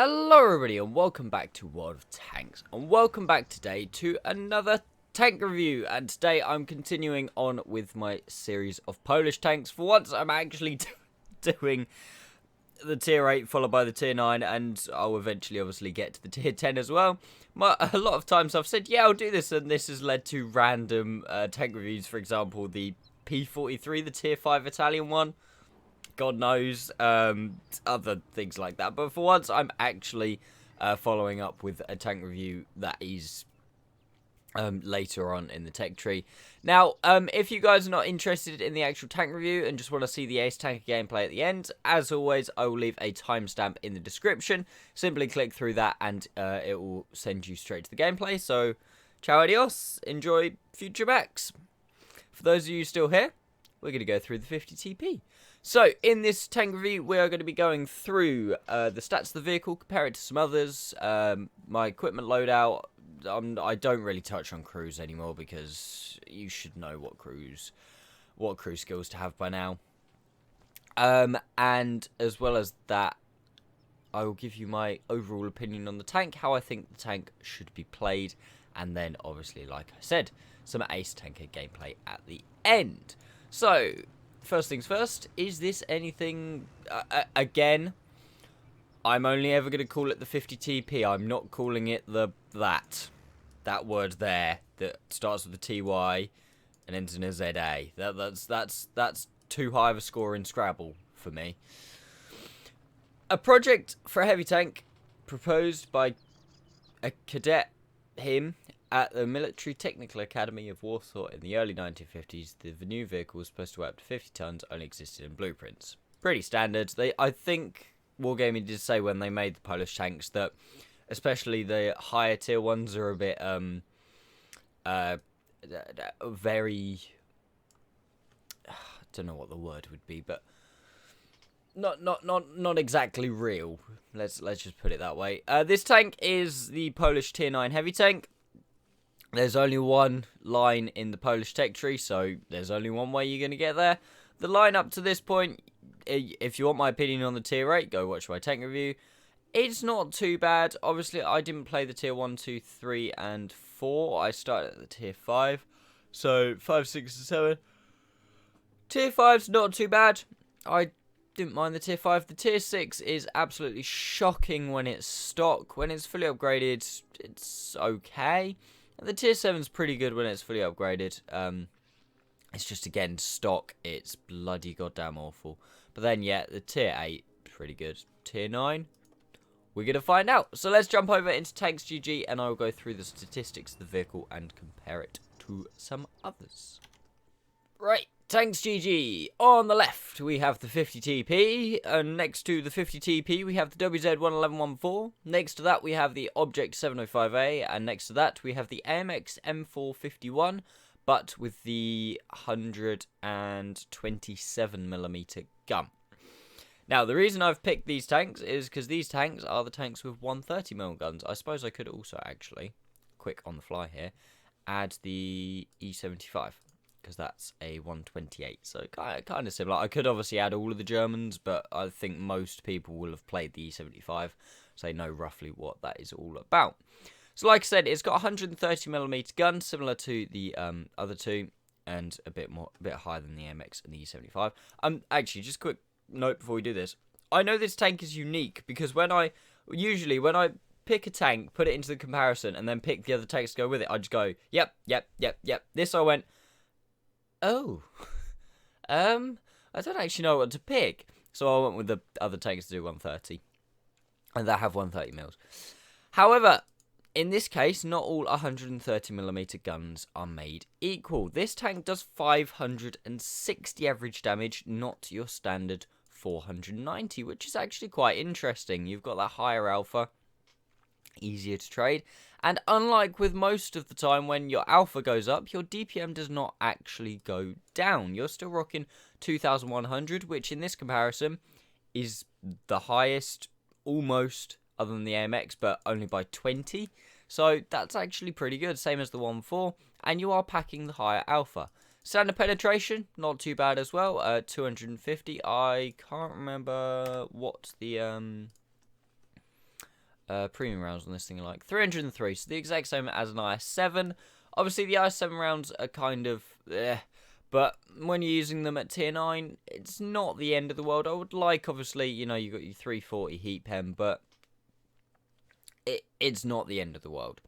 Hello everybody and welcome back to World of Tanks, and welcome back today to another tank review. And today I'm continuing on with my series of Polish tanks. For once I'm actually doing the tier 8 followed by the tier 9, and I'll eventually obviously get to the tier 10 as well. A lot of times I've said yeah I'll do this, and this has led to random tank reviews. For example, the P43, the tier 5 Italian one. God knows, other things like that. But for once, I'm actually following up with a tank review that is later on in the tech tree. Now, if you guys are not interested in the actual tank review and just want to see the Ace Tanker gameplay at the end, as always, I will leave a timestamp in the description. Simply click through that and it will send you straight to the gameplay. So, ciao adios, enjoy future backs. For those of you still here, we're going to go through the 50 TP. So, in this tank review, we are going to be going through the stats of the vehicle, compare it to some others, my equipment loadout. I don't really touch on crews anymore because you should know what crew skills to have by now. And as well as that, I will give you my overall opinion on the tank, how I think the tank should be played, and then obviously, like I said, some Ace Tanker gameplay at the end. So, first things first, is this anything, again, I'm only ever going to call it the 50 TP, I'm not calling it that word there, that starts with a TY and ends in a ZA, that's too high of a score in Scrabble for me. A project for a heavy tank, proposed by a cadet, him, at the Military Technical Academy of Warsaw in the early 1950s, the new vehicle was supposed to weigh up to 50 tons, only existed in blueprints. Pretty standard. I think Wargaming did say when they made the Polish tanks that, especially the higher tier ones, are a bit, very, I don't know what the word would be, but not exactly real. Let's just put it that way. This tank is the Polish tier 9 heavy tank. There's only one line in the Polish tech tree, so there's only one way you're going to get there. The line up to this point, if you want my opinion on the tier 8, go watch my tank review. It's not too bad. Obviously, I didn't play the tier 1, 2, 3, and 4. I started at the tier 5. So, 5, 6, and 7. Tier 5's not too bad. I didn't mind the tier 5. The tier 6 is absolutely shocking when it's stock. When it's fully upgraded, it's okay. The tier 7's pretty good when it's fully upgraded. It's just, again, stock. It's bloody goddamn awful. But then, yeah, the tier 8, pretty good. Tier 9, we're going to find out. So let's jump over into Tanks GG, and I will go through the statistics of the vehicle and compare it to some others. Right, Tanks GG. On the left, we have the 50 TP, and next to the 50 TP, we have the WZ-11114. Next to that, we have the Object 705A, and next to that, we have the AMX M451, but with the 127mm gun. Now, the reason I've picked these tanks is because these tanks are the tanks with 130mm guns. I suppose I could also actually, quick on the fly here, add the E75. Because that's a 128, so kind of similar. I could obviously add all of the Germans, but I think most people will have played the E75, so they know roughly what that is all about. So like I said, it's got a 130mm gun, similar to the other two, and a bit higher than the MX and the E75. Actually, just a quick note before we do this. I know this tank is unique, because when I pick a tank, put it into the comparison, and then pick the other tanks to go with it, I just go, yep. This I went, oh, I don't actually know what to pick. So I went with the other tanks to do 130. And that have 130 mils. However, in this case, not all 130mm guns are made equal. This tank does 560 average damage, not your standard 490, which is actually quite interesting. You've got that higher alpha, easier to trade, and unlike with most of the time when your alpha goes up, your DPM does not actually go down. You're still rocking 2100, which in this comparison is the highest almost, other than the AMX, but only by 20. So that's actually pretty good, same as the 1.4, and you are packing the higher alpha. Standard penetration, not too bad as well, 250. I can't remember what the premium rounds on this thing are like 303, so the exact same as an IS-7. Obviously, the IS-7 rounds are kind of but when you're using them at tier 9, it's not the end of the world. I would like, obviously, you got your 340 heat pen, but it's not the end of the world.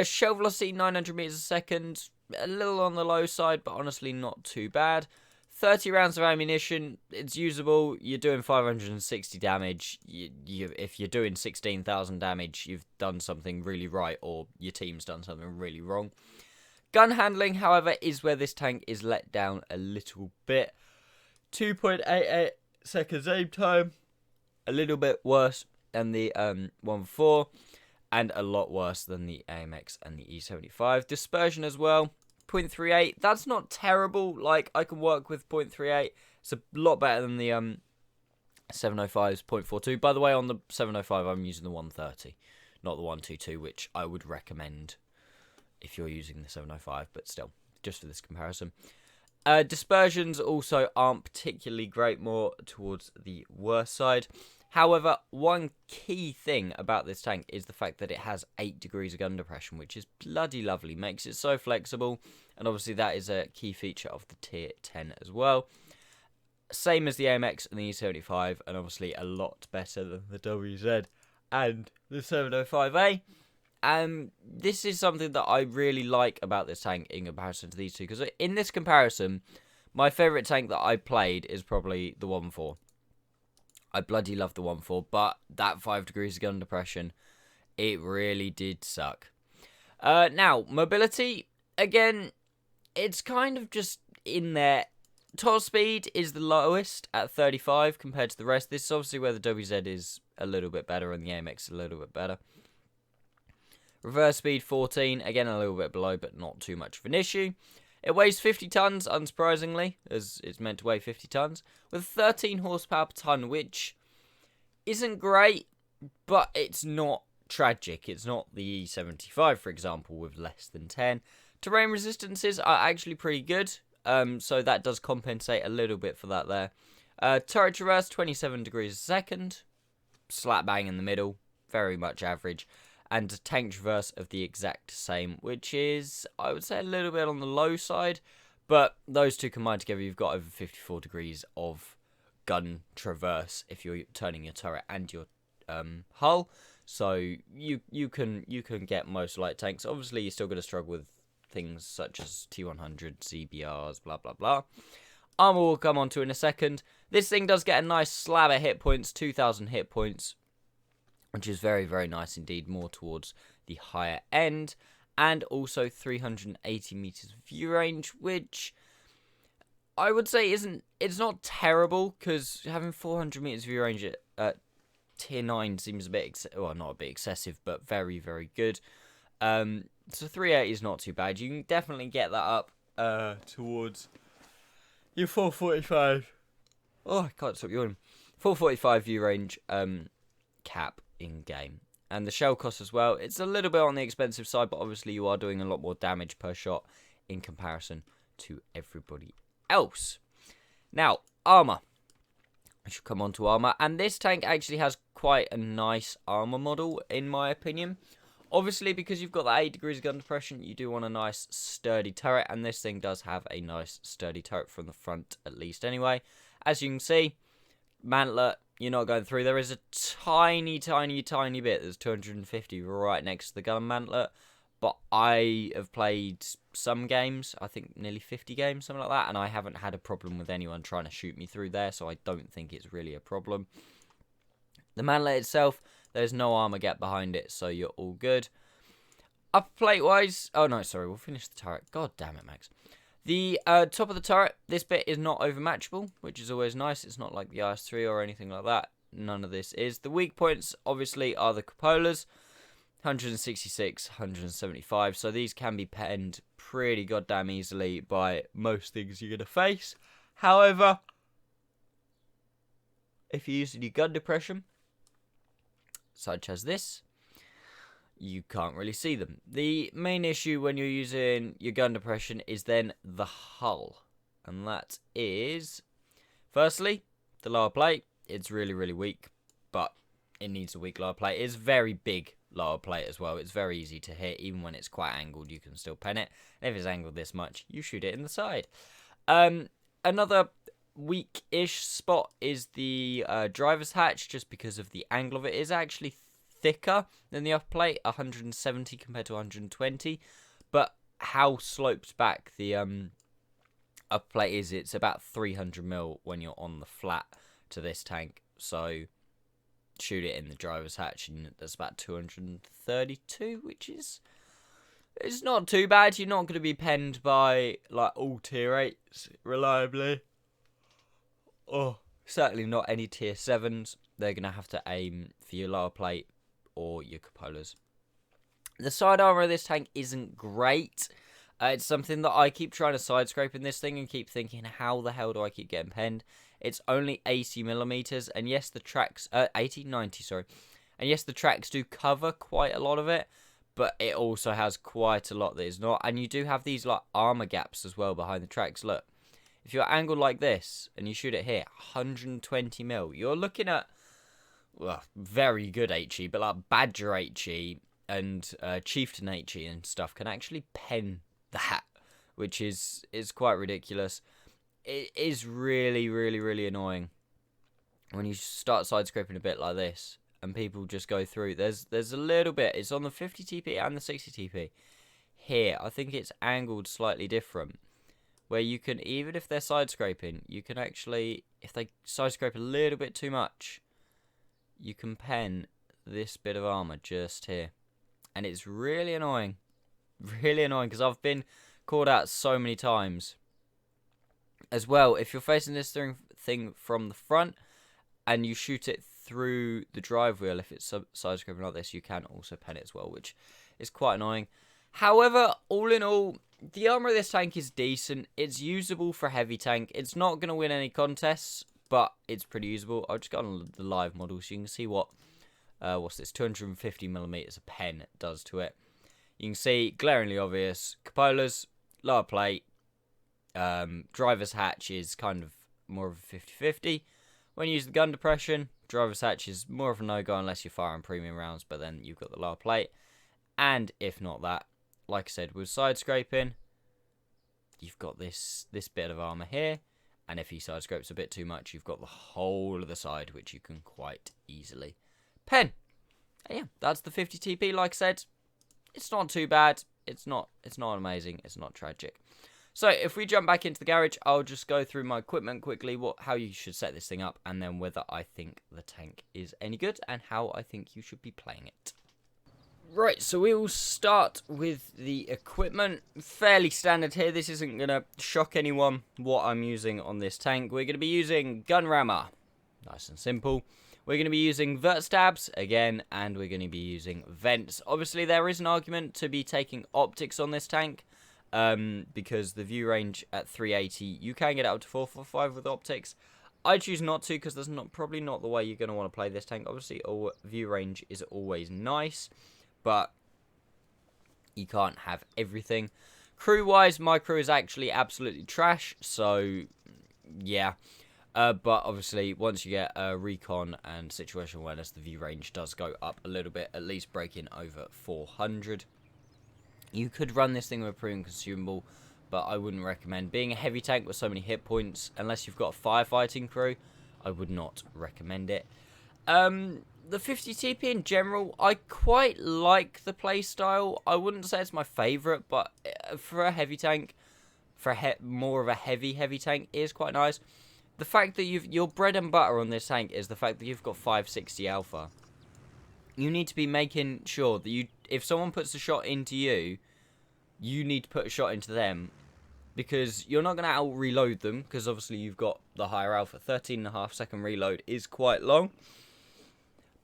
Shell velocity, 900 meters a second, a little on the low side, but honestly not too bad. 30 rounds of ammunition, it's usable. You're doing 560 damage. If you're doing 16,000 damage, you've done something really right, or your team's done something really wrong. Gun handling, however, is where this tank is let down a little bit. 2.88 seconds aim time, a little bit worse than the 1.4, and a lot worse than the AMX and the E75. Dispersion as well, 0.38. That's not terrible. Like, I can work with 0.38. It's a lot better than the 705's 0.42. By the way, on the 705, I'm using the 130, not the 122, which I would recommend if you're using the 705, but still, just for this comparison. Dispersions also aren't particularly great, more towards the worse side. However, one key thing about this tank is the fact that it has 8 degrees of gun depression, which is bloody lovely, makes it so flexible, and obviously that is a key feature of the tier 10 as well. Same as the AMX and the E75, and obviously a lot better than the WZ and the 705A. And this is something that I really like about this tank in comparison to these two. Because in this comparison, my favourite tank that I played is probably the 1.4. I bloody love the 1.4. But that 5 degrees of gun depression, it really did suck. Now, mobility, again, it's kind of just in there. Top speed is the lowest at 35 compared to the rest. This is obviously where the WZ is a little bit better and the AMX is a little bit better. Reverse speed 14, again a little bit below, but not too much of an issue. It weighs 50 tons, unsurprisingly, as it's meant to weigh 50 tons, with 13 horsepower per ton, which isn't great, but it's not tragic. It's not the E75, for example, with less than 10. Terrain resistances are actually pretty good, so that does compensate a little bit for that there. Turret traverse, 27 degrees a second, slap bang in the middle, very much average. And tank traverse of the exact same, which is, I would say, a little bit on the low side. But those two combined together, you've got over 54 degrees of gun traverse if you're turning your turret and your hull. So you can get most light tanks. Obviously, you're still going to struggle with things such as T100, CBRs, blah, blah, blah. Armor we'll come on to in a second. This thing does get a nice slab of hit points, 2,000 hit points, which is very, very nice indeed, more towards the higher end. And also 380 meters view range, which I would say it's not terrible, because having 400 meters view range at tier 9 seems a bit, well, not a bit excessive, but very, very good. So 380 is not too bad. You can definitely get that up towards your 445. Oh, I can't stop yawning. 445 view range cap in game. And the shell cost as well, it's a little bit on the expensive side, but obviously you are doing a lot more damage per shot in comparison to everybody else. Now, armor. I should come on to armor. And this tank actually has quite a nice armor model, in my opinion. Obviously, because you've got that 8 degrees of gun depression, you do want a nice sturdy turret. And this thing does have a nice sturdy turret from the front, at least anyway. As you can see, mantlet, you're not going through. There is a tiny, tiny, tiny bit. There's 250 right next to the gun mantlet. But I have played some games, I think nearly 50 games, something like that. And I haven't had a problem with anyone trying to shoot me through there. So I don't think it's really a problem. The mantlet itself, there's no armor gap behind it. So you're all good. Upper plate wise, oh no, sorry, we'll finish the turret. God damn it, Max. The top of the turret, this bit is not overmatchable, which is always nice. It's not like the IS-3 or anything like that. None of this is. The weak points, obviously, are the cupolas. 166, 175. So these can be penned pretty goddamn easily by most things you're going to face. However, if you're using your gun depression, such as this, you can't really see them. The main issue when you're using your gun depression is then the hull. And that is, firstly, the lower plate. It's really, really weak, but it needs a weak lower plate. It's very big lower plate as well. It's very easy to hit. Even when it's quite angled, you can still pen it. And if it's angled this much, you shoot it in the side. Another weak-ish spot is the driver's hatch, just because of the angle of it. It is actually thicker than the upper plate, 170 compared to 120. But how sloped back the upper plate is, it's about 300mm when you're on the flat to this tank. So shoot it in the driver's hatch and that's about 232, which is, it's not too bad. You're not going to be penned by like all tier 8s reliably. Oh, certainly not any tier 7s. They're going to have to aim for your lower plate or your cupolas. The side armor of this tank isn't great. It's something that I keep trying to side scrape in this thing and keep thinking, how the hell do I keep getting penned? It's only 80mm, and yes, the tracks, 90, sorry. And yes, the tracks do cover quite a lot of it, but it also has quite a lot that is not. And you do have these like armor gaps as well behind the tracks. Look, if you're angled like this and you shoot it here, 120mm, you're looking at, well, very good HE, but like Badger HE and Chieftain HE and stuff can actually pen that, which is quite ridiculous. It is really, really, really annoying when you start side scraping a bit like this and people just go through. There's a little bit. It's on the 50 TP and the 60 TP. Here, I think it's angled slightly different, where you can, even if they're side scraping, you can actually, if they side scrape a little bit too much, you can pen this bit of armor just here. And it's really annoying. Really annoying, because I've been called out so many times. As well, if you're facing this thing from the front and you shoot it through the drive wheel, if it's side scraping like this, you can also pen it as well, which is quite annoying. However, all in all, the armor of this tank is decent. It's usable for a heavy tank. It's not going to win any contests, but it's pretty usable. I'll just go on the live model so you can see what, what's this, 250mm of pen does to it. You can see, glaringly obvious, cupolas, lower plate, driver's hatch is kind of more of a 50-50. When you use the gun depression, driver's hatch is more of a no-go unless you're firing premium rounds, but then you've got the lower plate. And if not that, like I said, with side scraping, you've got this bit of armor here, and if he side scrapes a bit too much, you've got the whole of the side, which you can quite easily pen. And yeah, that's the 50 TP. Like I said, it's not too bad. It's not amazing. It's not tragic. So if we jump back into the garage, I'll just go through my equipment quickly, how you should set this thing up, and then whether I think the tank is any good and how I think you should be playing it. Right, so we will start with the equipment. Fairly standard here. This isn't going to shock anyone what I'm using on this tank. We're going to be using gun rammer. Nice and simple. We're going to be using vert stabs again, and we're going to be using vents. Obviously, there is an argument to be taking optics on this tank. Because the view range at 380, you can get it up to 445 with optics. I choose not to, because that's probably not the way you're going to want to play this tank. Obviously, view range is always nice, but you can't have everything. Crew-wise, my crew is actually absolutely trash, so yeah. But obviously, once you get recon and situation awareness, the view range does go up a little bit, at least breaking over 400. You could run this thing with a premium consumable, but I wouldn't recommend. Being a heavy tank with so many hit points, unless you've got a firefighting crew, I would not recommend it. The 50 TP in general, I quite like the playstyle. I wouldn't say it's my favourite, but for a heavy tank, for more of a heavy tank, it is quite nice. The fact that your bread and butter on this tank is the fact that you've got 560 alpha. You need to be making sure that if someone puts a shot into you, you need to put a shot into them, because you're not going to out-reload them, because obviously you've got the higher alpha. 13.5 second reload is quite long,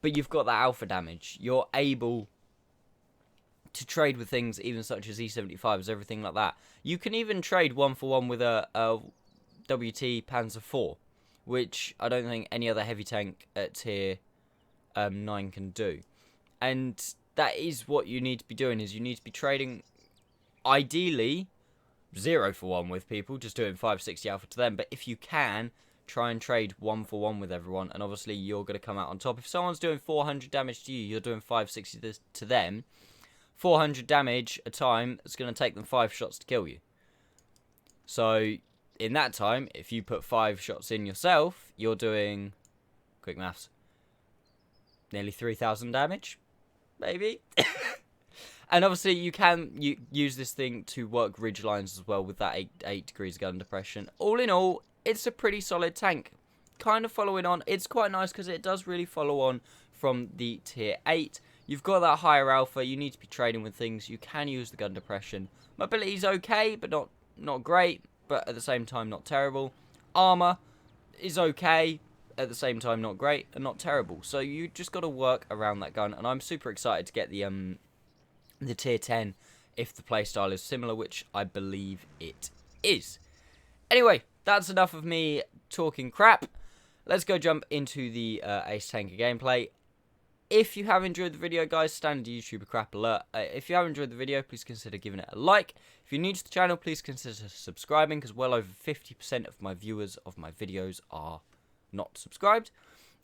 but you've got that alpha damage. You're able to trade with things even such as E75s, everything like that. You can even trade 1-for-1 with a WT Panzer IV, which I don't think any other heavy tank at tier 9 can do. And that is what you need to be doing, is you need to be trading, ideally, 0-for-1 with people, just doing 560 alpha to them. But if you can, try and trade 1-for-1 with everyone, and obviously you're going to come out on top. If someone's doing 400 damage to you, you're doing 560 to them. 400 damage a time, it's going to take them 5 shots to kill you. So, in that time, if you put 5 shots in yourself, you're doing, quick maths, nearly 3,000 damage, maybe? And obviously, you can use this thing to work ridge lines as well with that 8 degrees gun depression. All in all, it's a pretty solid tank. Kind of following on, it's quite nice because it does really follow on from the tier 8. You've got that higher alpha, you need to be trading with things, you can use the gun depression. Mobility's okay, but not great, but at the same time not terrible. Armor is okay, at the same time not great, and not terrible. So you just got to work around that gun, and I'm super excited to get the tier 10 if the playstyle is similar, which I believe it is. Anyway, that's enough of me talking crap. Let's go jump into the Ace Tanker gameplay. If you have enjoyed the video, guys, standard YouTuber crap alert. If you have enjoyed the video, please consider giving it a like. If you're new to the channel, please consider subscribing, because well over 50% of my viewers of my videos are not subscribed.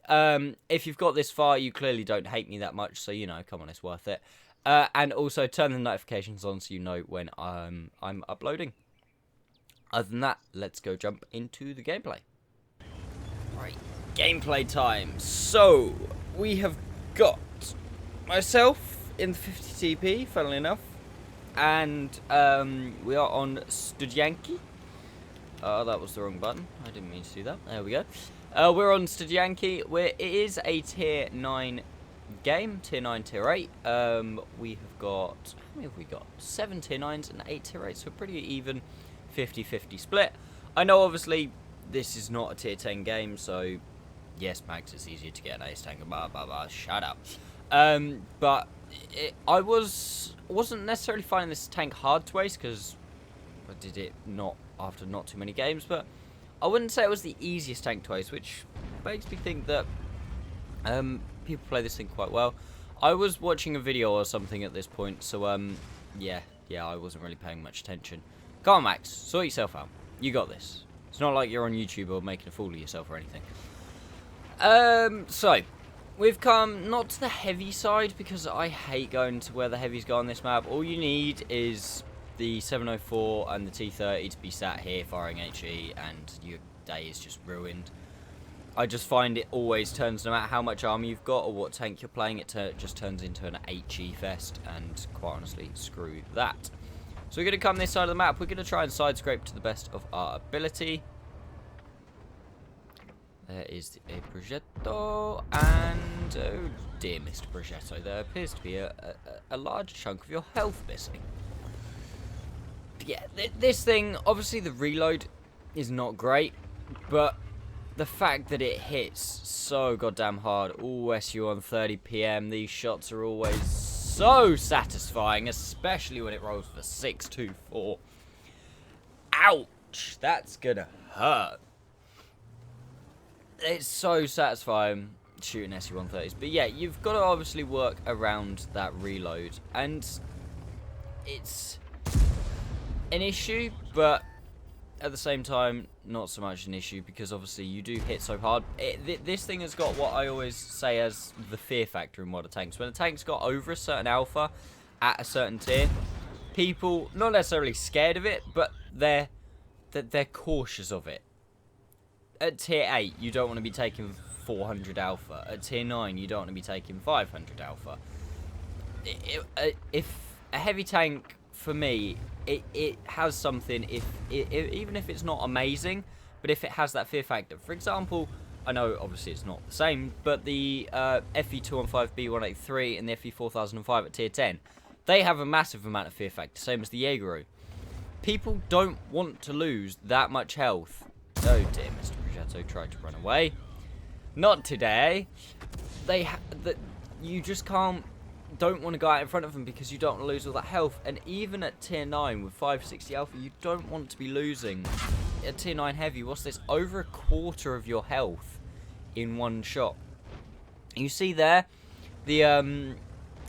If you've got this far, you clearly don't hate me that much, so, you know, come on, it's worth it. And also turn the notifications on so you know when I'm uploading. Other than that, let's go jump into the gameplay. Right, gameplay time. So, we have got myself in the 50 TP, funnily enough, and we are on Studyanki. That was the wrong button. I didn't mean to do that. There we go. We're on Studyanki, where it is a tier 9 game, tier 9, tier 8. We have got, how many have we got? 7 tier 9s and 8 tier 8s, so pretty even 50-50 split. I know, obviously, this is not a tier 10 game, so yes, Max, it's easier to get an ace tanker, blah, blah, blah, shut up. But I wasn't necessarily finding this tank hard to ace, because I did it after not too many games, but I wouldn't say it was the easiest tank to ace, which makes me think that people play this thing quite well. I was watching a video or something at this point, so yeah, I wasn't really paying much attention. Come on, Max, sort yourself out. You got this. It's not like you're on YouTube or making a fool of yourself or anything. So, we've come not to the heavy side, because I hate going to where the heavies go on this map. All you need is the 704 and the T30 to be sat here firing HE, and your day is just ruined. I just find it always turns, no matter how much armor you've got or what tank you're playing, it just turns into an HE fest, and quite honestly, screw that. So we're going to come this side of the map. We're going to try and side scrape to the best of our ability. There is a Progetto, and oh dear, Mr. Progetto, there appears to be a large chunk of your health missing. But yeah, this thing, obviously the reload is not great, but the fact that it hits so goddamn hard, ooh, SU on 30 PM, these shots are always so satisfying, especially when it rolls for 624. Ouch, that's gonna hurt. It's so satisfying shooting SU-130s. But yeah, you've got to obviously work around that reload. And it's an issue, but at the same time, not so much an issue, because obviously you do hit so hard. This thing has got what I always say as the fear factor in modern tanks. When a tank's got over a certain alpha at a certain tier, people, not necessarily scared of it, but they're cautious of it. At tier 8, you don't want to be taking 400 alpha. At tier 9, you don't want to be taking 500 alpha. If a heavy tank, for me, it has something, even if it's not amazing, but if it has that fear factor. For example, I know obviously it's not the same, but the FE215B183 and the FE4005 at tier 10, they have a massive amount of fear factor, same as the Jaegeru. People don't want to lose that much health. Oh dear, Mr. Progetto tried to run away. Not today. You just don't want to go out in front of them, because you don't want to lose all that health. And even at tier 9 with 560 alpha, you don't want to be losing. At tier 9 heavy, what's this? Over a quarter of your health in one shot. You see there, the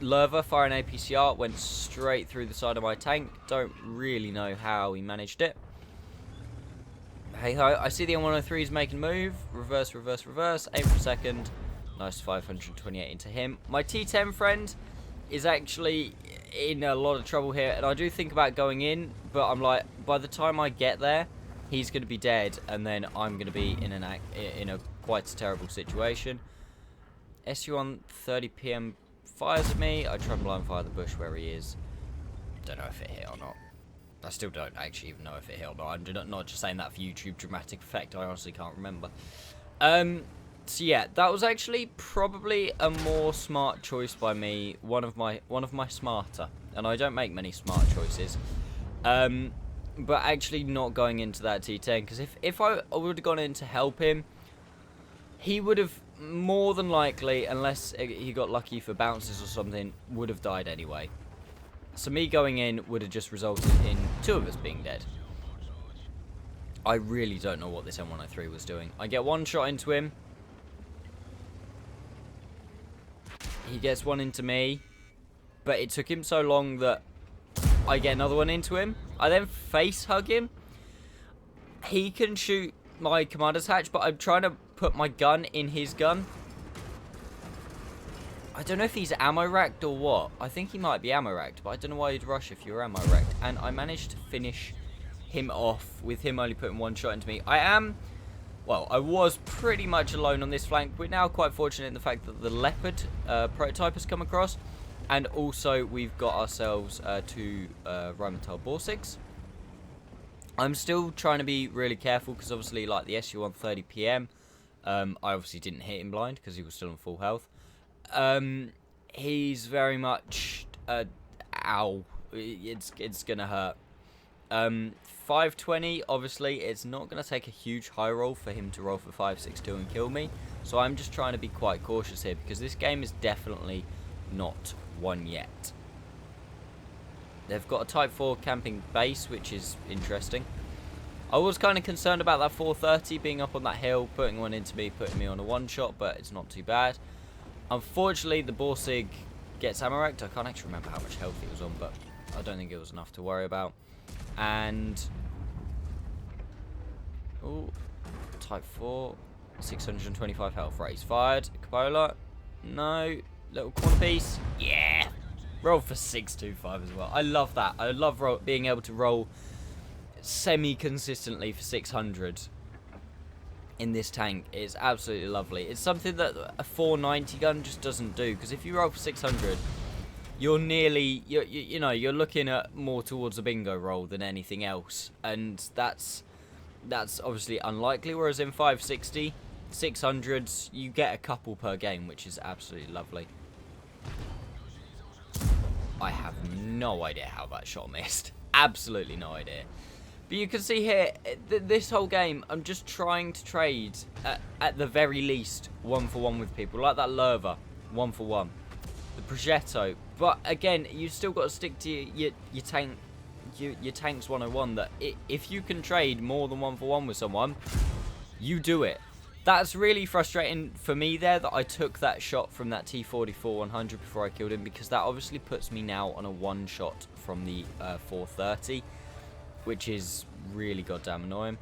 Lerva firing APCR went straight through the side of my tank. Don't really know how he managed it. Hey ho, I see the M103 is making a move. Reverse, reverse, reverse. Aim for a second. Nice 528 into him. My T10 friend is actually in a lot of trouble here, and I do think about going in, but I'm like, by the time I get there, he's going to be dead, and then I'm going to be in a quite a terrible situation. SU-1 30 PM fires at me. I try and blind fire the bush where he is. Don't know if it hit or not. I still don't actually even know if it hit or not. I'm not just saying that for YouTube dramatic effect. I honestly can't remember. So yeah, that was actually probably a more smart choice by me. One of my smarter, and I don't make many smart choices. But actually not going into that T10, because if I would have gone in to help him, he would have more than likely, unless he got lucky for bounces or something, would have died anyway. So me going in would have just resulted in 2 of us being dead. I really don't know what this M103 was doing. I get 1 shot into him. He gets 1 into me. But it took him so long that I get another 1 into him. I then face hug him. He can shoot my commander's hatch, but I'm trying to put my gun in his gun. I don't know if he's ammo racked or what. I think he might be ammo racked, but I don't know why you'd rush if you're ammo racked. And I managed to finish him off with him only putting 1 shot into me. I was pretty much alone on this flank. We're now quite fortunate in the fact that the Leopard prototype has come across. And also we've got ourselves 2 Rheinmetall Borsigs. I'm still trying to be really careful because obviously like the SU-1 30 PM, I obviously didn't hit him blind because he was still on full health. He's very much ow, it's gonna hurt. 520, obviously it's not gonna take a huge high roll for him to roll for 562 and kill me, so I'm just trying to be quite cautious here because this game is definitely not won yet. They've got a Type 4 camping base, which is interesting. I was kind of concerned about that 430 being up on that hill, putting 1 into me, putting me on a 1 shot, but it's not too bad. Unfortunately, the Borsig gets ammo racked. I can't actually remember how much health he was on, but I don't think it was enough to worry about. And oh, Type 4, 625 health. Right, he's fired. Capola, no. Little corner piece. Yeah. Roll for 625 as well. I love that. I love being able to roll semi-consistently for 600 in this tank. It's absolutely lovely. It's something that a 490 gun just doesn't do, because if you roll for 600, you're nearly, you're looking at more towards a bingo roll than anything else, and that's obviously unlikely. Whereas in 560, 600s, you get a couple per game, which is absolutely lovely. I have no idea how that shot missed. Absolutely no idea. But you can see here, this whole game, I'm just trying to trade at the very least 1-for-1 with people. Like that Lerva, 1-for-1. The Progetto. But again, you've still got to stick to your tanks 101. That if you can trade more than 1-for-1 with someone, you do it. That's really frustrating for me there, that I took that shot from that T44-100 before I killed him, because that obviously puts me now on a 1 shot from the 430, which is really goddamn annoying.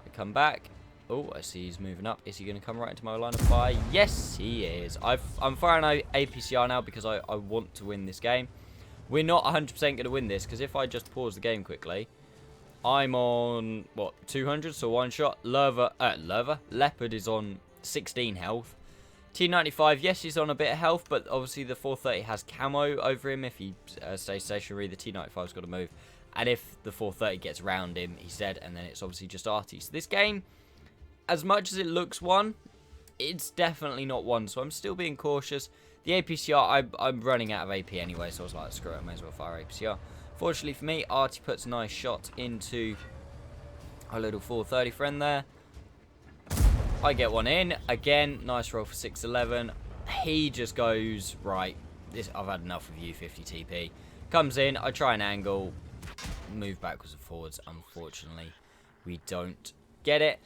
I come back. Oh, I see he's moving up. Is he going to come right into my line of fire? Yes, he is. I'm firing APCR now because I want to win this game. We're not 100% going to win this, because if I just pause the game quickly, I'm on, what, 200, so 1 shot. Leopard is on 16 health. T95, yes, he's on a bit of health, but obviously the 430 has camo over him. If he stays stationary, the T95's got to move. And if the 430 gets around him, he's dead, and then it's obviously just arty. So this game, as much as it looks won, it's definitely not won, so I'm still being cautious. The APCR, I'm running out of AP anyway, so I was like, screw it, I may as well fire APCR. Fortunately for me, Artie puts a nice shot into our little 430 friend there. I get 1 in. Again, nice roll for 611. He just goes, right, I've had enough of you, 50 TP. Comes in, I try an angle, move backwards and forwards. Unfortunately, we don't get it.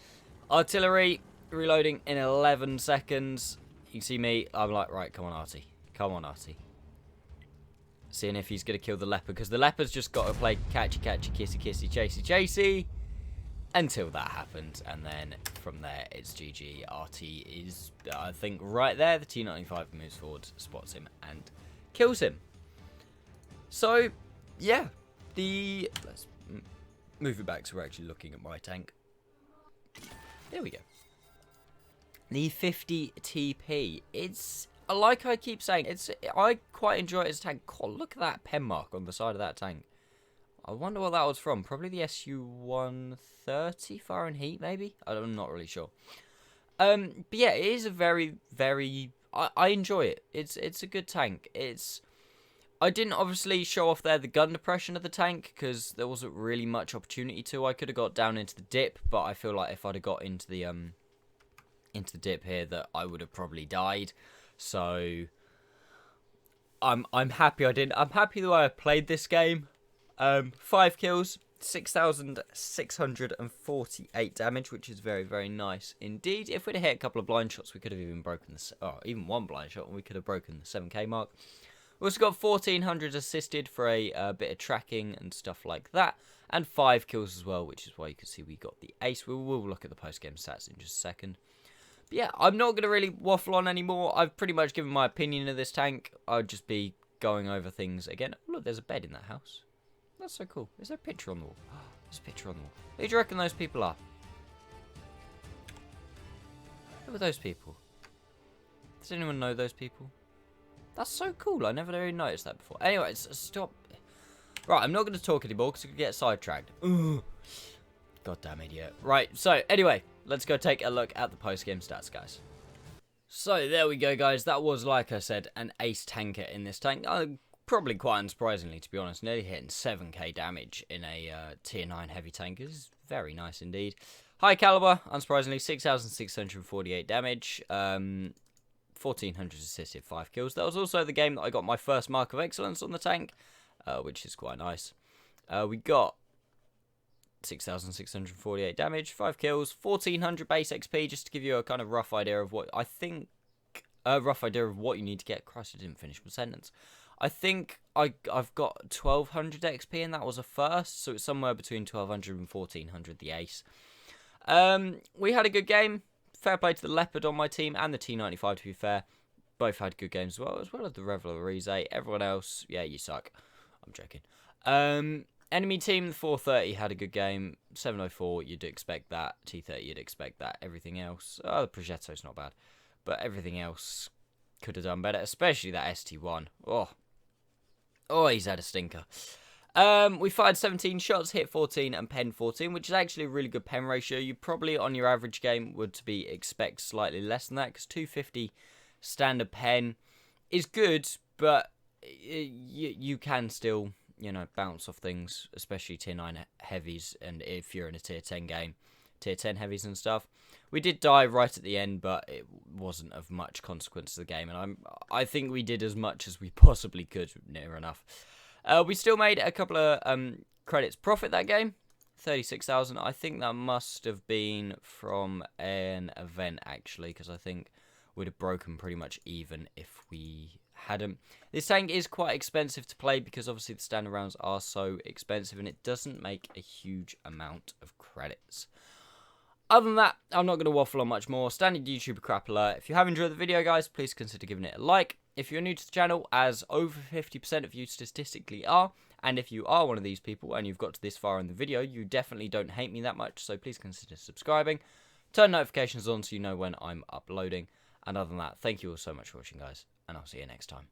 Artillery, reloading in 11 seconds. You can see me, I'm like, right, come on, Artie. Come on, Artie. Seeing if he's going to kill the Leopard, because the Leopard's just got to play catchy, catchy, kissy, kissy, chasey, chasey. until that happens, and then from there it's GG. RT is, I think, right there. The T95 moves forward, spots him, and kills him. So, yeah, let's move it back so we're actually looking at my tank. There we go. The 50 TP. It's, like I keep saying, I quite enjoy it as a tank. God, look at that pen mark on the side of that tank. I wonder what that was from. Probably the SU-130 Fahrenheit, maybe? I'm not really sure. But yeah, it is a very, very... I enjoy it. It's a good tank. I didn't obviously show off there the gun depression of the tank, because there wasn't really much opportunity to. I could have got down into the dip, but I feel like if I'd have got into the dip here, that I would have probably died. So I'm happy I didn't. I'm happy the way I played this game. 5 kills, 6,648 damage, which is very, very nice indeed. If we'd have hit a couple of blind shots, we could have even broken even one blind shot, and we could have broken the 7k mark. We also got 1,400 assisted for a bit of tracking and stuff like that, and 5 kills as well, which is why you can see we got the ace. We will look at the post-game stats in just a second. But yeah, I'm not going to really waffle on anymore. I've pretty much given my opinion of this tank. I'll just be going over things again. Oh, look, there's a bed in that house. That's so cool. Is there a picture on the wall? Oh, there's a picture on the wall. Who do you reckon those people are? Who are those people? Does anyone know those people? That's so cool. I never really noticed that before. Anyway, stop. Right, I'm not going to talk anymore because I could get sidetracked. Ugh. Goddamn idiot. Right, so anyway, let's go take a look at the post-game stats, guys. So there we go, guys. That was, like I said, an ace tanker in this tank. Probably quite unsurprisingly, to be honest. Nearly hitting 7k damage in a tier 9 heavy tank is very nice indeed. High caliber, unsurprisingly, 6,648 damage. 1,400 assisted, 5 kills. That was also the game that I got my first mark of excellence on the tank, which is quite nice. We got 6,648 damage, 5 kills, 1,400 base XP, just to give you a kind of rough idea of what I think, rough idea of what you need to get. Christ, I didn't finish my sentence. I think I've got 1,200 XP, and that was a first, so it's somewhere between 1,200 and 1,400, the ace. We had a good game. Fair play to the Leopard on my team and the T95, to be fair. Both had good games as well as the Revelries. Everyone else, yeah, you suck. I'm joking. Enemy team, the 430 had a good game. 704, you'd expect that. T30, you'd expect that. Everything else, the Progetto's not bad, but everything else could have done better, especially that ST1. Oh, he's had a stinker. We fired 17 shots, hit 14 and pen 14, which is actually a really good pen ratio. You probably, on your average game, would expect slightly less than that, because 250 standard pen is good, but you can still, you know, bounce off things, especially tier 9 heavies, and if you're in a tier 10 game, tier 10 heavies and stuff. We did die right at the end, but it wasn't of much consequence to the game, and I think we did as much as we possibly could, near enough. We still made a couple of credits profit that game, 36,000. I think that must have been from an event, actually, because I think we'd have broken pretty much even if we hadn't. This tank is quite expensive to play because obviously the standard rounds are so expensive, and it doesn't make a huge amount of credits. Other than that, I'm not going to waffle on much more. Standard YouTuber crap alert. If you have enjoyed the video, guys, please consider giving it a like. If you're new to the channel, as over 50% of you statistically are, and if you are one of these people and you've got to this far in the video, you definitely don't hate me that much, so please consider subscribing. Turn notifications on so you know when I'm uploading. And other than that, thank you all so much for watching, guys, and I'll see you next time.